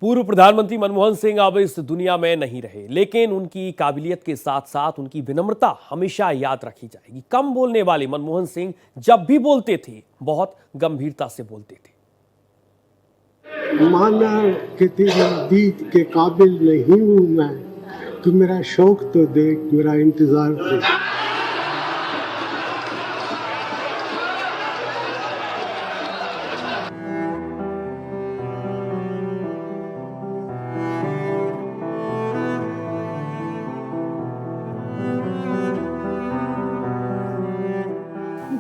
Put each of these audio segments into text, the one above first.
पूर्व प्रधानमंत्री मनमोहन सिंह अब इस दुनिया में नहीं रहे, लेकिन उनकी काबिलियत के साथ साथ उनकी विनम्रता हमेशा याद रखी जाएगी। कम बोलने वाले मनमोहन सिंह जब भी बोलते थे, बहुत गंभीरता से बोलते थे। माना कि तेरी दीद के काबिल नहीं हूं मैं, तू मेरा शौक तो देख, मेरा इंतजार देख।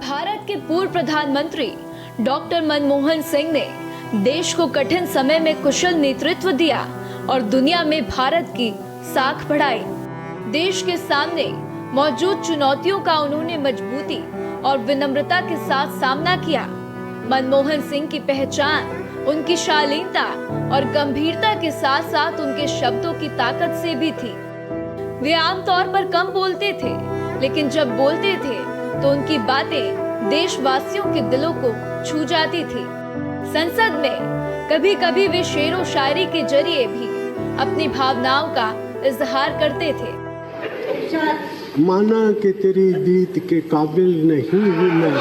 भारत के पूर्व प्रधानमंत्री डॉक्टर मनमोहन सिंह ने देश को कठिन समय में कुशल नेतृत्व दिया और दुनिया में भारत की साख बढ़ाई। देश के सामने मौजूद चुनौतियों का उन्होंने मजबूती और विनम्रता के साथ सामना किया। मनमोहन सिंह की पहचान उनकी शालीनता और गंभीरता के साथ साथ उनके शब्दों की ताकत से भी थी। वे आमतौर पर कम बोलते थे, लेकिन जब बोलते थे तो उनकी बातें देशवासियों के दिलों को छू जाती थी। संसद में कभी कभी वे शेर व शायरी के जरिए भी अपनी भावनाओं का इजहार करते थे। माना कि तेरी दीद के काबिल नहीं हूं मैं,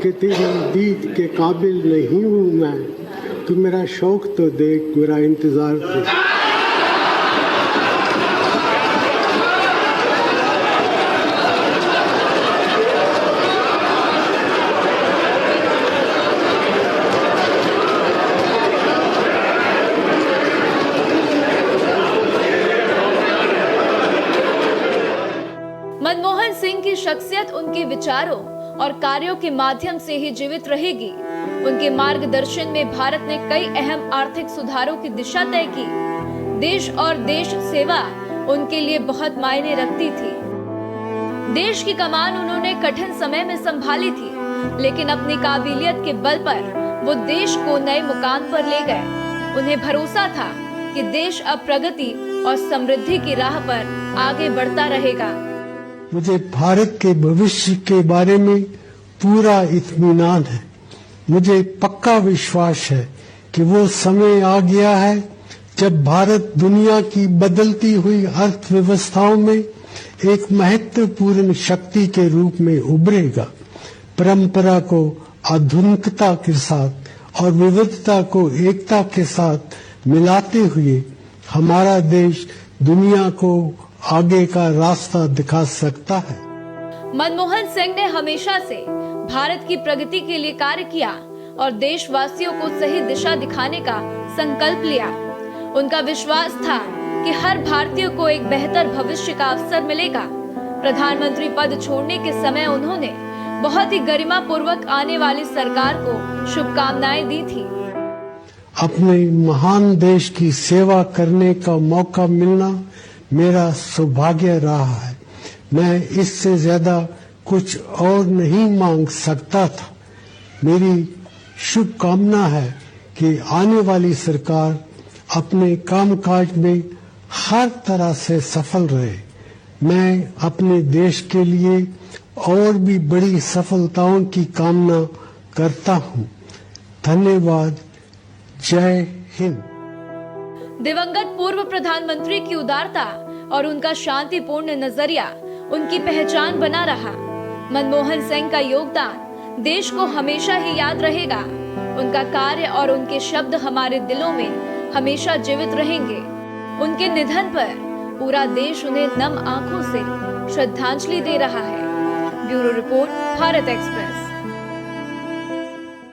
कि तेरी दीद के काबिल नहीं हूं मैं, तू मेरा शौक तो देख, मेरा इंतजार देख। मनमोहन सिंह की शख्सियत उनके विचारों और कार्यों के माध्यम से ही जीवित रहेगी। उनके मार्गदर्शन में भारत ने कई अहम आर्थिक सुधारों की दिशा तय की। देश और देश सेवा उनके लिए बहुत मायने रखती थी। देश की कमान उन्होंने कठिन समय में संभाली थी, लेकिन अपनी काबिलियत के बल पर वो देश को नए मुकाम पर ले गए। उन्हें भरोसा था कि देश अब प्रगति और समृद्धि की राह पर आगे बढ़ता रहेगा। मुझे भारत के भविष्य के बारे में पूरा इत्मीनान है। मुझे पक्का विश्वास है कि वो समय आ गया है जब भारत दुनिया की बदलती हुई अर्थव्यवस्थाओं में एक महत्वपूर्ण शक्ति के रूप में उभरेगा। परंपरा को आधुनिकता के साथ और विविधता को एकता के साथ मिलाते हुए हमारा देश दुनिया को आगे का रास्ता दिखा सकता है। मनमोहन सिंह ने हमेशा से भारत की प्रगति के लिए कार्य किया और देशवासियों को सही दिशा दिखाने का संकल्प लिया। उनका विश्वास था कि हर भारतीय को एक बेहतर भविष्य का अवसर मिलेगा। प्रधानमंत्री पद छोड़ने के समय उन्होंने बहुत ही गरिमा पूर्वक आने वाली सरकार को शुभकामनाएं दी थी। अपने महान देश की सेवा करने का मौका मिलना मेरा सौभाग्य रहा है। मैं इससे ज्यादा कुछ और नहीं मांग सकता था। मेरी शुभकामना है कि आने वाली सरकार अपने कामकाज में हर तरह से सफल रहे। मैं अपने देश के लिए और भी बड़ी सफलताओं की कामना करता हूं। धन्यवाद। जय हिंद। दिवंगत पूर्व प्रधानमंत्री की उदारता और उनका शांतिपूर्ण नजरिया उनकी पहचान बना रहा। मनमोहन सिंह का योगदान देश को हमेशा ही याद रहेगा। उनका कार्य और उनके शब्द हमारे दिलों में हमेशा जीवित रहेंगे। उनके निधन पर पूरा देश उन्हें नम आंखों से श्रद्धांजलि दे रहा है। Bureau report, Bharat express.